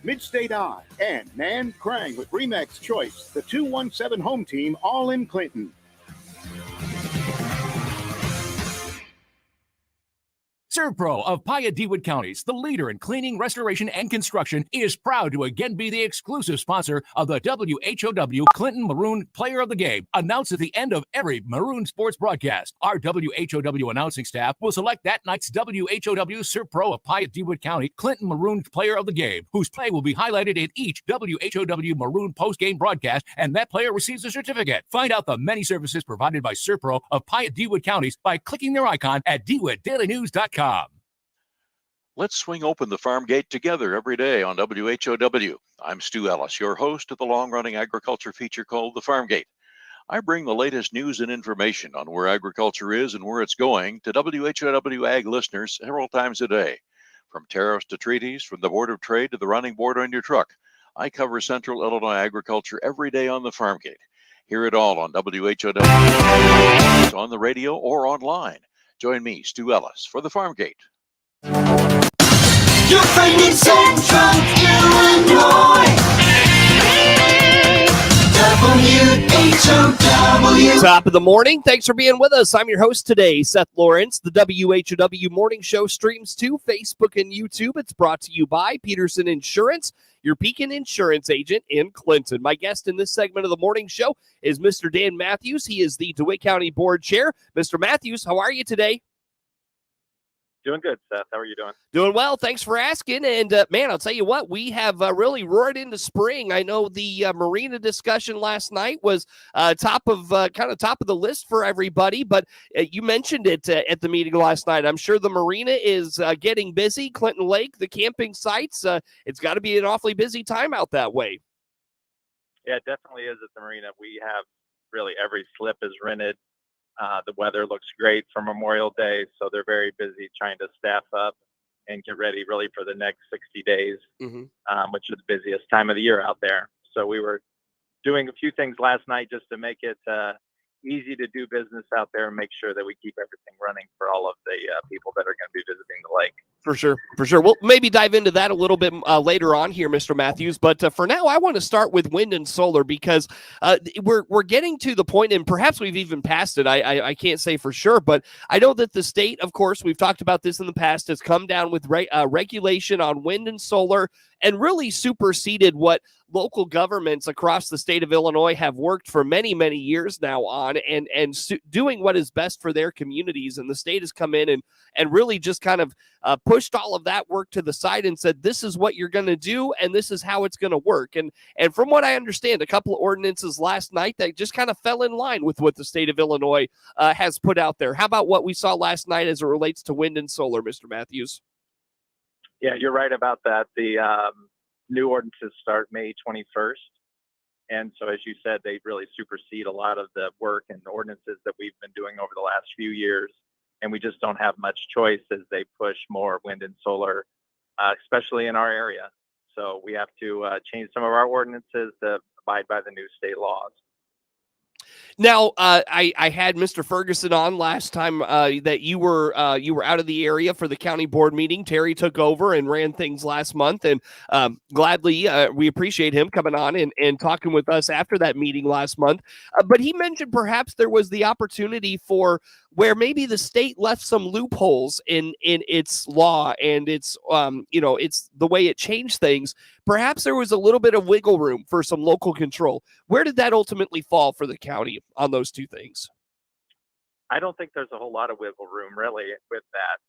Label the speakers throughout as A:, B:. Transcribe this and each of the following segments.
A: Midstate Eye, and Nan Krang with Remax Choice, the 217 home team, all in Clinton.
B: ServPro of Piatt DeWitt counties, the leader in cleaning, restoration, and construction, is proud to again be the exclusive sponsor of the WHOW Clinton Maroon Player of the Game, announced at the end of every Maroon sports broadcast. Our WHOW announcing staff will select that night's WHOW ServPro of Piatt DeWitt County Clinton Maroon Player of the Game, whose play will be highlighted in each WHOW Maroon post-game broadcast, and that player receives a certificate. Find out the many services provided by ServPro of Piatt DeWitt counties by clicking their icon at DeWittDailyNews.com.
C: Let's swing open the farm gate together every day on WHOW. I'm Stu Ellis, your host of the long-running agriculture feature called The Farm Gate. I bring the latest news and information on where agriculture is and where it's going to WHOW Ag listeners several times a day. From tariffs to treaties, from the Board of Trade to the running board on your truck, I cover Central Illinois agriculture every day on The Farm Gate. Hear it all on WHOW, on the radio or online. Join me, Stu Ellis, for The Farm Gate.
D: Your friend in Central Illinois. WHOW.
E: Top of the morning. Thanks for being with us. I'm your host today, Seth Lawrence. The WHOW Morning Show streams to Facebook and YouTube. It's brought to you by Peterson Insurance, your Pekin insurance agent in Clinton. My guest in this segment of the morning show is Mr. Dan Matthews. He is the DeWitt County Board Chair. Mr. Matthews, how are you today?
F: Doing good, Seth. How are you doing?
E: Doing well. Thanks for asking. And, man, I'll tell you what, we have really roared into spring. I know the marina discussion last night was top of the list for everybody, but you mentioned it at the meeting last night. I'm sure the marina is getting busy. Clinton Lake, the camping sites, it's got to be an awfully busy time out that way.
F: Yeah, it definitely is at the marina. We have really every slip is rented. The weather looks great for Memorial Day, so they're very busy trying to staff up and get ready really for the next 60 days, which is the busiest time of the year out there. So we were doing a few things last night just to make it easy to do business out there and make sure that we keep everything running for all of the people that are going to be visiting the lake. For sure. We'll maybe dive into that a little bit later on here, Mr. Matthews. But for now, I want to start with wind and solar because we're getting to the point, and perhaps we've even passed it. I can't say for sure, but I know that the state, of course, we've talked about this in the past, has come down with regulation on wind and solar and really superseded what local governments across the state of Illinois have worked for many, many years now on and doing what is best for their communities. And the state has come in and really just kind of pushed all of that work to the side and said, this is what you're going to do, and this is how it's going to work. And from what I understand, a couple of ordinances last night that just kind of fell in line with what the state of Illinois has put out there. How about what we saw last night as it relates to wind and solar, Mr. Matthews? Yeah, you're right about that. The new ordinances start May 21st. And so, as you said, they really supersede a lot of the work and the ordinances that we've been doing over the last few years. And we just don't have much choice as they push more wind and solar, especially in our area. So we have to change some of our ordinances to abide by the new state laws.
E: Now, I had Mr. Ferguson on last time that you were out of the area for the county board meeting. Terry took over and ran things last month, and gladly we appreciate him coming on and talking with us after that meeting last month. But he mentioned perhaps there was the opportunity for where maybe the state left some loopholes in its law and its it's the way it changed things. Perhaps there was a little bit of wiggle room for some local control. Where did that ultimately fall for the county on those two things?
F: I don't think there's a whole lot of wiggle room really with that.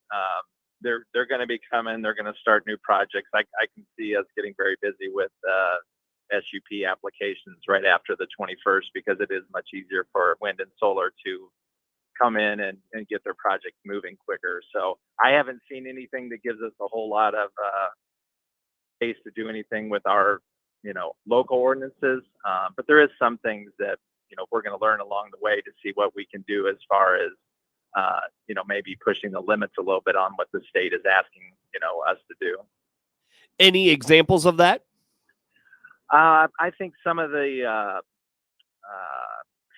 F: They're going to be coming. They're going to start new projects. I can see us getting very busy with SUP applications right after the 21st because it is much easier for wind and solar to come in and get their projects moving quicker. So I haven't seen anything that gives us a whole lot of space to do anything with our, local ordinances. But there is some things that, we're going to learn along the way to see what we can do as far as, maybe pushing the limits a little bit on what the state is asking, us to do.
E: Any examples of that?
F: I think some of the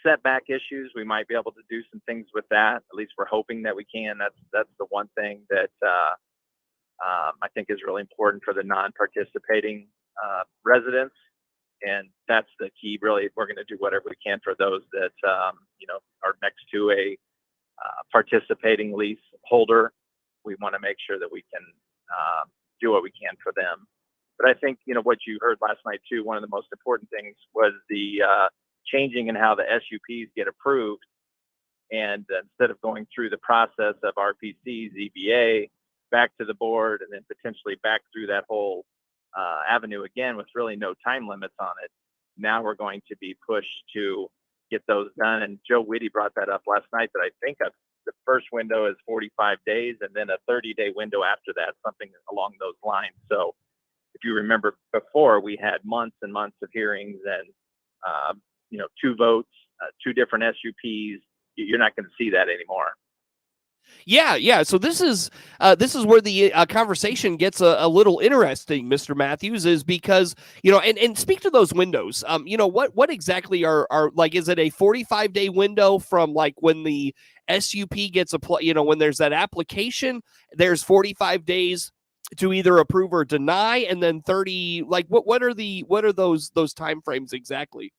F: setback issues, we might be able to do some things with that. At least we're hoping that we can. That's the one thing that I think is really important for the non-participating residents. And that's the key. Really, we're going to do whatever we can for those that are next to a participating lease holder. We want to make sure that we can do what we can for them. But I think what you heard last night too. One of the most important things was the changing in how the SUPs get approved. And instead of going through the process of RPC, ZBA, back to the board, and then potentially back through that whole avenue again with really no time limits on it, now we're going to be pushed to get those done. And Joe Whitty brought that up last night, that I think the first window is 45 days and then a 30-day window after that, something along those lines. So if you remember before, we had months and months of hearings and 2 votes, 2 different SUPs. You're not going to see that anymore.
E: Yeah. So this is where the conversation gets a little interesting, Mr. Matthews, is because, and speak to those windows. What exactly are like, is it a 45-day window from like when the SUP gets when there's that application, there's 45 days to either approve or deny, and then 30, like what are those timeframes exactly?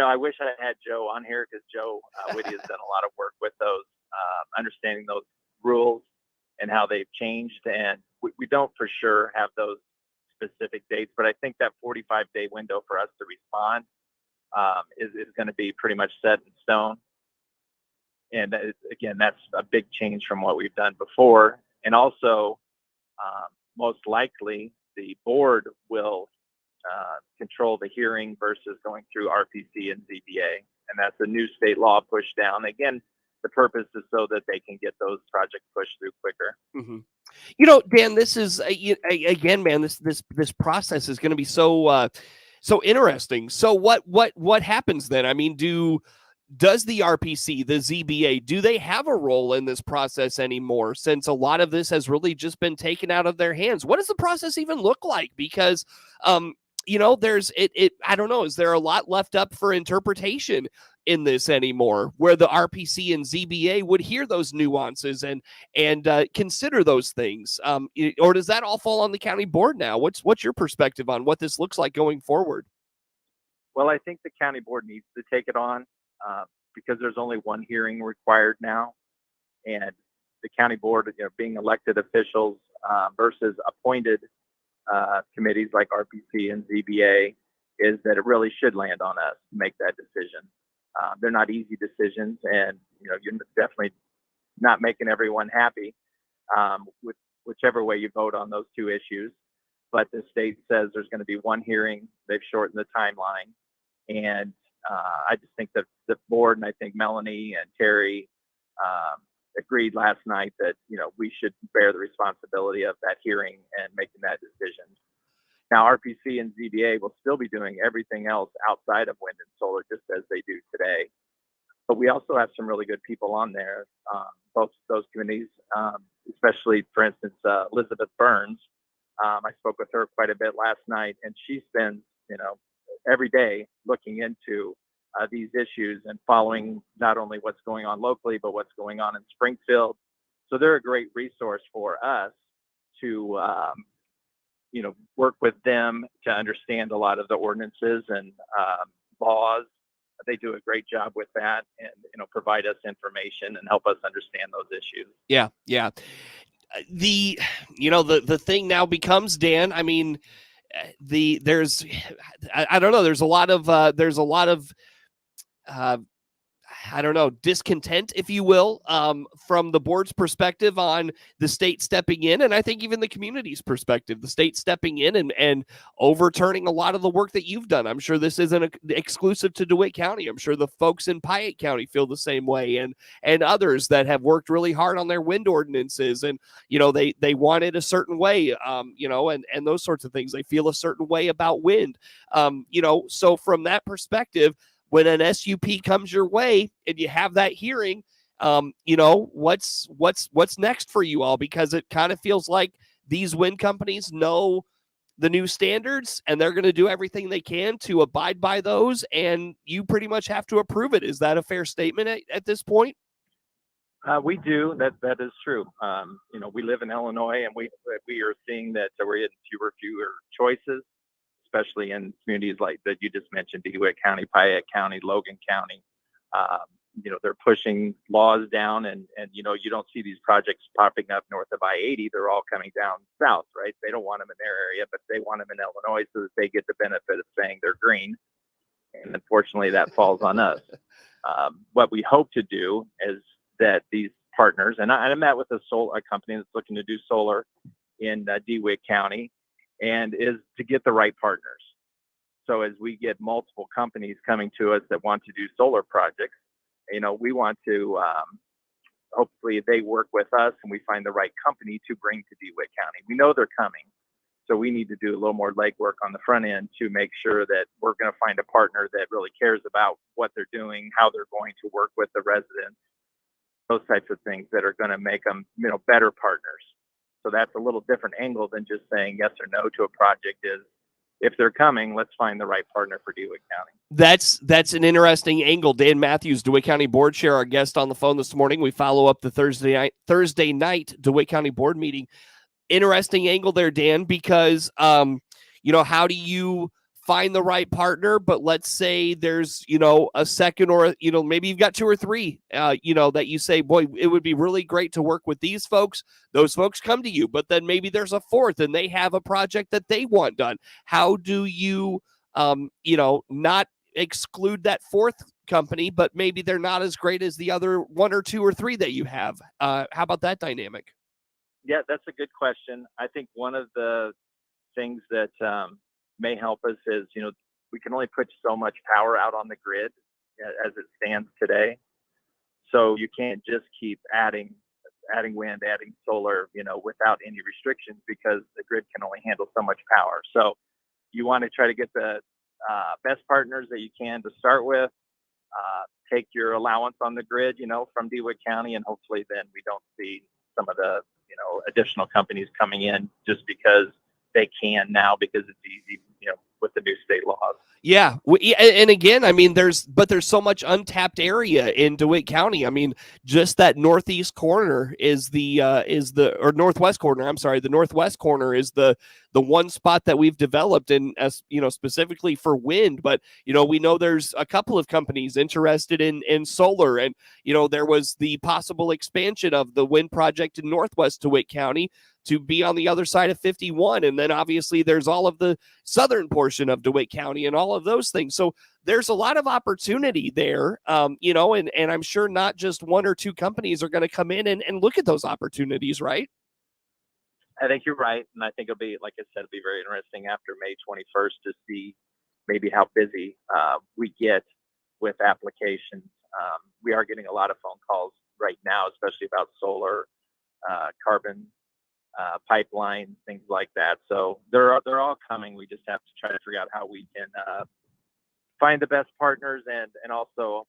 F: I wish I had Joe on here, because Joe Whitty has done a lot of work with those, understanding those rules and how they've changed. And we don't for sure have those specific dates, but I think that 45-day window for us to respond is going to be pretty much set in stone. And again, that's a big change from what we've done before. And also, most likely, the board will control the hearing versus going through RPC and ZBA. And that's a new state law pushed down. Again, the purpose is so that they can get those projects pushed through quicker.
E: Mm-hmm. Dan, this is again, man, this process is going to be so interesting. So what happens then? I mean, does the RPC, the ZBA, do they have a role in this process anymore, since a lot of this has really just been taken out of their hands? What does the process even look like? Because there's I don't know, is there a lot left up for interpretation in this anymore, where the RPC and ZBA would hear those nuances and consider those things, or does that all fall on the county board now? What's your perspective on what this looks like going forward?
F: Well, I think the county board needs to take it on, because there's only one hearing required now, and the county board, being elected officials versus appointed committees like RPC and ZBA, is that it really should land on us to make that decision. They're not easy decisions, and you're definitely not making everyone happy with whichever way you vote on those 2 issues. But the state says there's going to be one hearing. They've shortened the timeline, and I just think that the board, and I think Melanie and Terry agreed last night that we should bear the responsibility of that hearing and making that decision. Now, RPC and ZBA will still be doing everything else outside of wind and solar, just as they do today. But we also have some really good people on there, both those committees, especially, for instance, Elizabeth Burns. I spoke with her quite a bit last night, and she spends, every day looking into these issues and following not only what's going on locally, but what's going on in Springfield. So they're a great resource for us to work with them to understand a lot of the ordinances and laws. They do a great job with that, and provide us information and help us understand those issues. Yeah.
E: The thing now becomes, Dan, I mean, there's I don't know, there's a lot of I don't know, discontent, if you will, from the board's perspective on the state stepping in. And I think even the community's perspective, the state stepping in and overturning a lot of the work that you've done. I'm sure this isn't exclusive to DeWitt County. I'm sure the folks in Piatt County feel the same way, and others that have worked really hard on their wind ordinances. And, they want it a certain way, and those sorts of things. They feel a certain way about wind. So from that perspective, when an SUP comes your way and you have that hearing, what's next for you all? Because it kind of feels like these wind companies know the new standards, and they're going to do everything they can to abide by those, and you pretty much have to approve it. Is that a fair statement at this point?
F: We do. That is true. We live in Illinois, and we are seeing that we're getting fewer choices. especially in communities like that you just mentioned, DeWitt County, Piatt County, Logan County. They're pushing laws down, and you don't see these projects popping up north of I-80. They're all coming down south, right? They don't want them in their area, but they want them in Illinois so that they get the benefit of saying they're green. And unfortunately, that falls on us. What we hope to do is that these partners, and I met with a company that's looking to do solar in DeWitt County, and is to get the right partners. So as we get multiple companies coming to us that want to do solar projects, we want to hopefully they work with us and we find the right company to bring to DeWitt County. We know they're coming, so we need to do a little more legwork on the front end to make sure that we're going to find a partner that really cares about what they're doing, how they're going to work with the residents, those types of things that are going to make them, better partners. So that's a little different angle than just saying yes or no to a project. Is if they're coming, let's find the right partner for DeWitt County.
E: That's an interesting angle. Dan Matthews, DeWitt County Board Chair, our guest on the phone this morning. We follow up the Thursday night DeWitt County Board meeting. Interesting angle there, Dan, because how do you find the right partner? But let's say there's a second, or maybe you've got two or three that you say, boy, it would be really great to work with these folks. Those folks come to you, but then maybe there's a fourth and they have a project that they want done. How do you not exclude that fourth company, but maybe they're not as great as the other one or two or three that you have? How about that dynamic?
F: Yeah, that's a good question. I think one of the things that may help us is, we can only put so much power out on the grid as it stands today. So you can't just keep adding wind, adding solar, without any restrictions, because the grid can only handle so much power. So you want to try to get the best partners that you can to start with, take your allowance on the grid, from DeWitt County, and hopefully then we don't see some of the, additional companies coming in just because they can now, because it's easy, with the new state laws.
E: Yeah. And again, I mean, there's so much untapped area in DeWitt County. I mean, just that northeast corner is or northwest corner. I'm sorry. The northwest corner is the one spot that we've developed in, as specifically for wind. But, we know there's a couple of companies interested in solar, and, there was the possible expansion of the wind project in northwest DeWitt County to be on the other side of 51. And then obviously there's all of the southern portion of DeWitt County and all of those things. So there's a lot of opportunity there, and I'm sure not just one or two companies are going to come in and look at those opportunities, right?
F: I think you're right. And I think it'll be, like I said, it'll be very interesting after May 21st to see maybe how busy we get with applications. We are getting a lot of phone calls right now, especially about solar, carbon pipelines, things like that. So they're all coming. We just have to try to figure out how we can find the best partners, and also,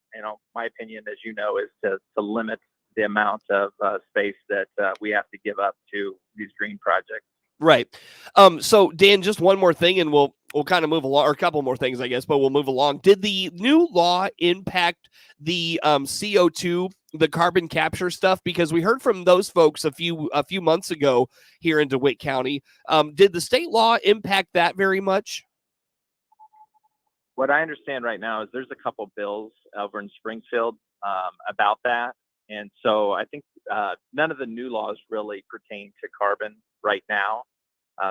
F: my opinion, as you know, is to limit the amount of space that we have to give up to these green projects.
E: Right. So Dan, just one more thing, and we'll kind of move along, or a couple more things, I guess, but we'll move along. Did the new law impact the CO2, the carbon capture stuff? Because we heard from those folks a few months ago here in DeWitt County. Did the state law impact that very much?
F: What I understand right now is there's a couple bills over in Springfield about that. And so I think none of the new laws really pertain to carbon right now.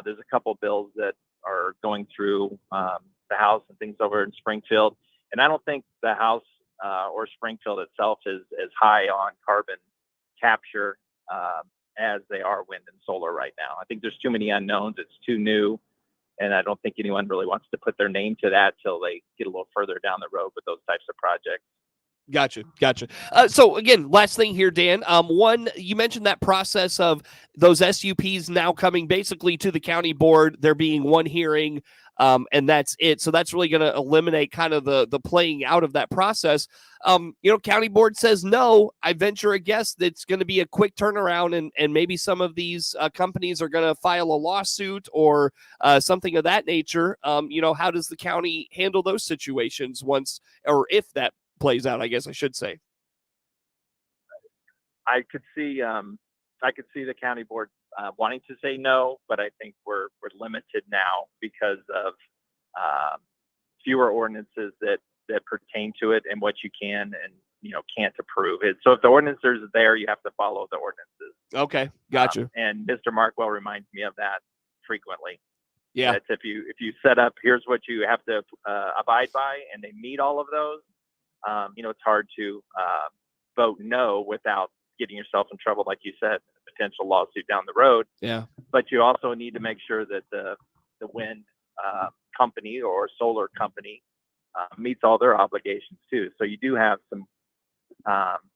F: There's a couple bills that are going through the House and things over in Springfield. And I don't think the House or Springfield itself is as high on carbon capture as they are wind and solar right now. I think there's too many unknowns. It's too new. And I don't think anyone really wants to put their name to that till they get a little further down the road with those types of projects.
E: Gotcha. So again, last thing here, Dan. One, you mentioned that process of those SUPs now coming basically to the county board. There being one hearing, and that's it. So that's really going to eliminate kind of the playing out of that process. County board says no. I venture a guess that it's going to be a quick turnaround, and maybe some of these companies are going to file a lawsuit or something of that nature. How does the county handle those situations once, or if that plays out, I guess I should say?
F: I could see the county board wanting to say no, but I think we're limited now because of fewer ordinances that pertain to it and what you can and can't approve it. So if the ordinance is there, you have to follow the ordinances.
E: Okay, gotcha.
F: And Mr. Markwell reminds me of that frequently.
E: Yeah.
F: That's if you set up, here's what you have to abide by, and they meet all of those. It's hard to vote no without getting yourself in trouble, like you said, a potential lawsuit down the road.
E: Yeah.
F: But you also need to make sure that the wind company or solar company meets all their obligations too. So you do have some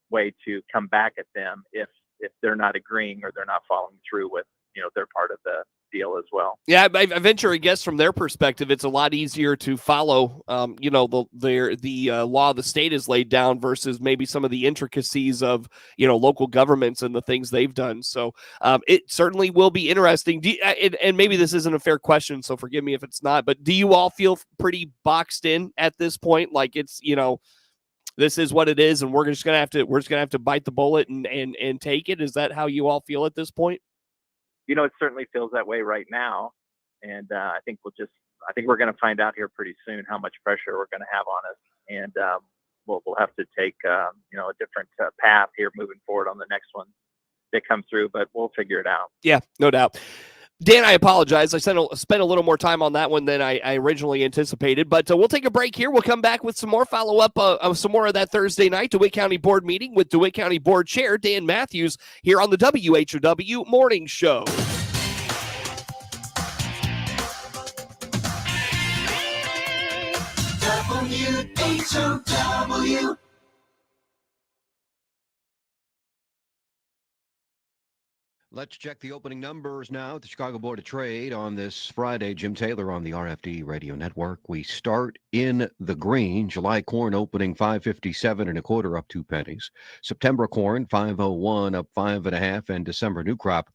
F: way to come back at them if they're not agreeing or they're not following through with their part of the deal as well.
E: Yeah, I venture a guess from their perspective, it's a lot easier to follow, the law of the state is laid down versus maybe some of the intricacies of, local governments and the things they've done. So it certainly will be interesting. And maybe this isn't a fair question, so forgive me if it's not, but do you all feel pretty boxed in at this point? Like it's, this is what it is, and we're just gonna have to bite the bullet and take it. Is that how you all feel at this point?
F: It certainly feels that way right now, and I think we're going to find out here pretty soon how much pressure we're going to have on us, and we'll have to take a different path here moving forward on the next one that comes through, but we'll figure it out.
E: Yeah, no doubt. Dan, I apologize. I spent a little more time on that one than I originally anticipated, but we'll take a break here. We'll come back with some more follow-up of some more of that Thursday night DeWitt County Board meeting with DeWitt County Board Chair Dan Matthews here on the WHOW Morning Show.
D: WHOW.
G: Let's check the opening numbers now at the Chicago Board of Trade on this Friday. Jim Taylor on the RFD Radio Network. We start in the green. July corn opening 5.57 1/4, up 2 pennies. September corn 5.01, up 5 1/2, and December new crop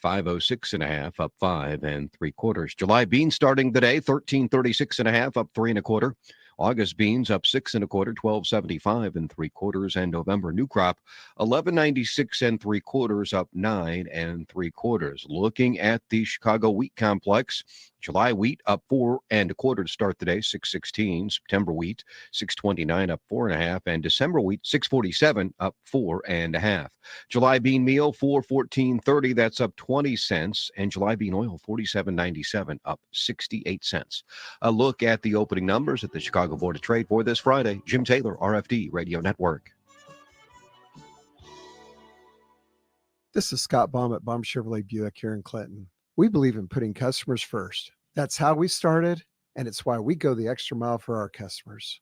G: 5.06 1/2, up 5 3/4. July beans starting the day 13.36 1/2, up 3 1/4. August beans up 6 1/4, 12.75 3/4, and November new crop 11.96 3/4, up 9 3/4. Looking at the Chicago wheat complex, July wheat up 4 1/4 to start the day, 6.16. September wheat 6.29, up 4 1/2, and December wheat 6.47, up 4 1/2. July bean meal 4.1430, that's up 20 cents, and July bean oil 47.97, up 68 cents. A look at the opening numbers at the Chicago Board of Trade for this Friday. Jim Taylor, RFD Radio Network.
H: This is Scott Baum at Baum Chevrolet Buick here in Clinton. We believe in putting customers first. That's how we started, and it's why we go the extra mile for our customers.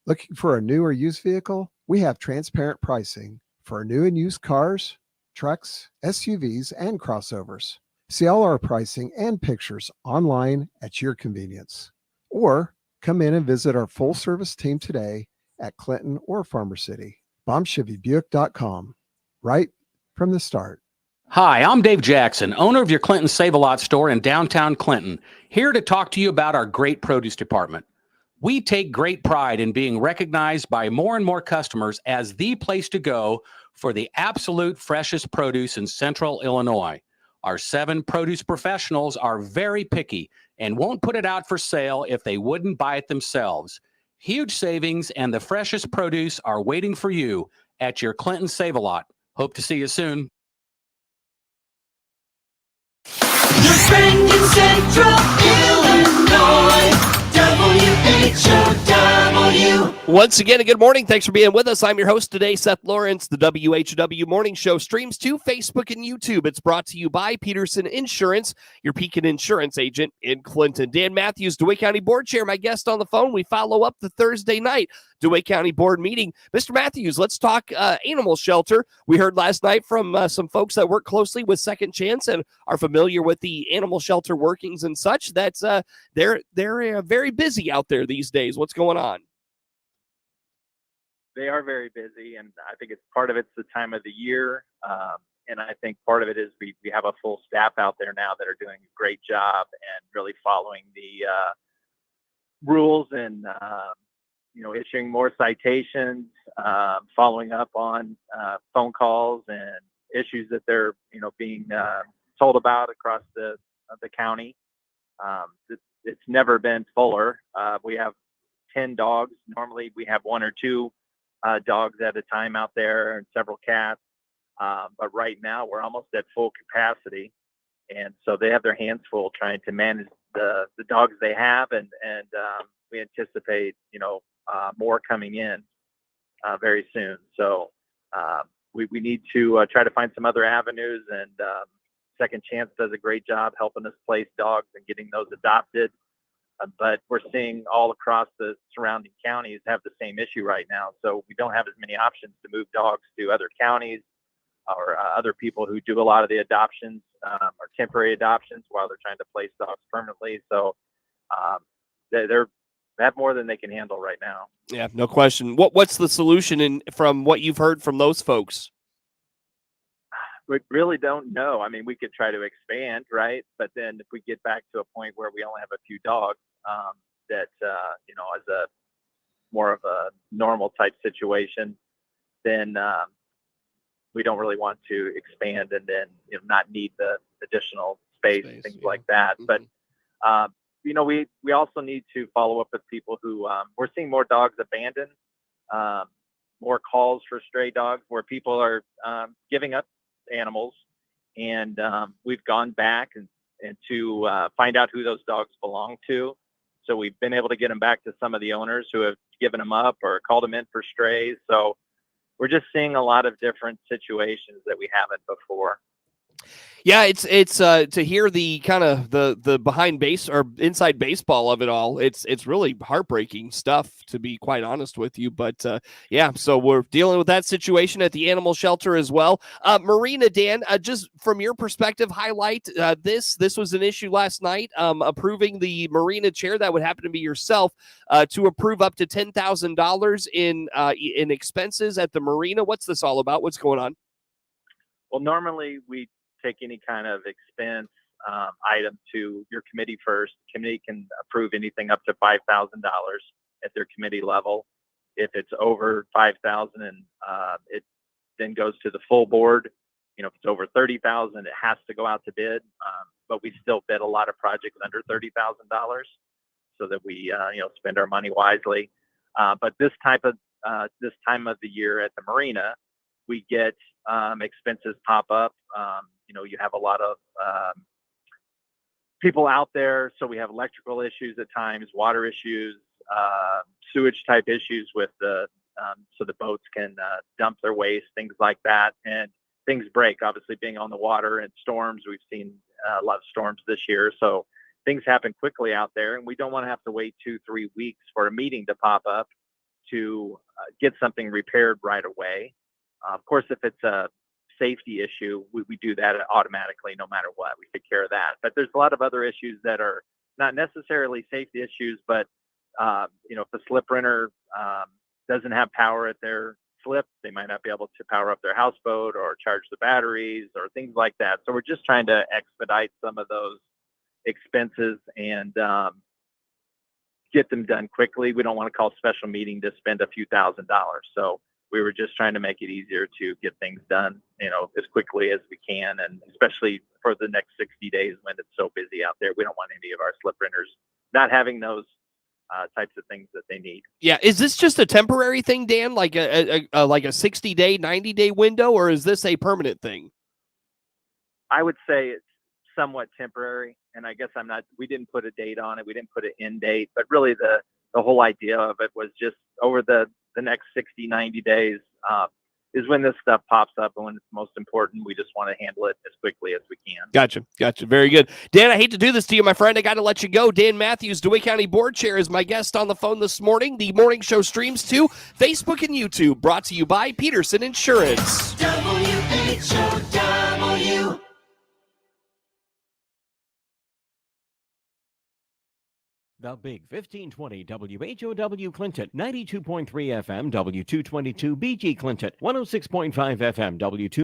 H: Looking for a new or used vehicle? We have transparent pricing for new and used cars, trucks, SUVs, and crossovers. See all our pricing and pictures online at your convenience. Or come in and visit our full-service team today at Clinton or Farmer City. BaumChevyBuick.com. Right from the start.
I: Hi, I'm Dave Jackson, owner of your Clinton Save-A-Lot store in downtown Clinton, here to talk to you about our great produce department. We take great pride in being recognized by more and more customers as the place to go for the absolute freshest produce in central Illinois. Our 7 produce professionals are very picky and won't put it out for sale if they wouldn't buy it themselves. Huge savings and the freshest produce are waiting for you at your Clinton Save-A-Lot. Hope to see you soon.
D: Your friend in Central Illinois, WHOW.
E: Once again, a good morning. Thanks for being with us. I'm your host today, Seth Lawrence. The WHOW Morning Show streams to Facebook and YouTube. It's brought to you by Peterson Insurance, your Pekin Insurance agent in Clinton. Dan Matthews, DeWitt County Board Chair, my guest on the phone. We follow up the Thursday night DeWitt County Board meeting. Mr. Matthews, let's talk animal shelter. We heard last night from some folks that work closely with Second Chance and are familiar with the animal shelter workings and such. That's they're very busy out there these days. What's going on?
F: They are very busy, and I think part of it's the time of the year, and I think part of it is we have a full staff out there now that are doing a great job and really following the rules and issuing more citations, following up on phone calls and issues that they're being told about across the county. it's never been fuller. We have 10 dogs. Normally we have 1 or 2 dogs at a time out there and several cats. But right now we're almost at full capacity. And so they have their hands full trying to manage the dogs they have. And we anticipate, more coming in very soon. So we need to try to find some other avenues, and Second Chance does a great job helping us place dogs and getting those adopted. But we're seeing all across the surrounding counties have the same issue right now. So we don't have as many options to move dogs to other counties or other people who do a lot of the adoptions or temporary adoptions while they're trying to place dogs permanently. So they have more than they can handle right now.
E: Yeah, no question. What's the solution from what you've heard from those folks?
F: We really don't know. I mean, we could try to expand, right? But then if we get back to a point where we only have a few dogs, that as a more of a normal type situation, then we don't really want to expand and then not need the additional space and things like that.
E: Mm-hmm.
F: But we also need to follow up with people who we're seeing more dogs abandoned, more calls for stray dogs where people are giving up animals, and we've gone back and to find out who those dogs belong to. So we've been able to get them back to some of the owners who have given them up or called them in for strays. So we're just seeing a lot of different situations that we haven't before.
E: Yeah, it's to hear the kind of the behind base or inside baseball of it all. It's really heartbreaking stuff, to be quite honest with you. But yeah, so we're dealing with that situation at the animal shelter as well. Marina, Dan, just from your perspective, highlight this. This was an issue last night. Approving the Marina chair, that would happen to be yourself, to approve up to $10,000 in expenses at the Marina. What's this all about? What's going on?
F: Well, normally we take any kind of expense item to your committee first. The committee can approve anything up to $5,000 at their committee level. If it's over $5,000, and it then goes to the full board. If it's over $30,000, it has to go out to bid. But we still bid a lot of projects under $30,000 so that we spend our money wisely. But this time of the year at the Marina, we get expenses pop up. You have a lot of people out there. So we have electrical issues at times, water issues, sewage type issues with so the boats can dump their waste, things like that. And things break, obviously being on the water, and storms. We've seen a lot of storms this year. So things happen quickly out there, and we don't want to have to wait 2-3 weeks for a meeting to pop up to get something repaired right away. Of course, if it's a safety issue, we do that automatically no matter what. We take care of that. But there's a lot of other issues that are not necessarily safety issues, but if the slip renter doesn't have power at their slip, they might not be able to power up their houseboat or charge the batteries or things like that. So we're just trying to expedite some of those expenses and get them done quickly. We don't want to call a special meeting to spend a few $1,000s. So we were just trying to make it easier to get things done, as quickly as we can. And especially for the next 60 days when it's so busy out there, we don't want any of our slip renters not having those types of things that they need.
E: Yeah. Is this just a temporary thing, Dan? Like a 60-day, 90-day window, or is this a permanent thing?
F: I would say it's somewhat temporary. And I guess we didn't put a date on it. We didn't put an end date, but really the whole idea of it was just over the next 60, 90 days is when this stuff pops up, and when it's most important. We just want to handle it as quickly as we can. Gotcha.
E: Very good. Dan, I hate to do this to you, my friend. I got to let you go. Dan Matthews, DeWitt County Board Chair, is my guest on the phone this morning. The morning show streams to Facebook and YouTube, brought to you by Peterson Insurance.
D: WHOW.
J: The Big 1520 WHOW Clinton, 92.3 FM, W222 BG Clinton, 106.5 FM, W2.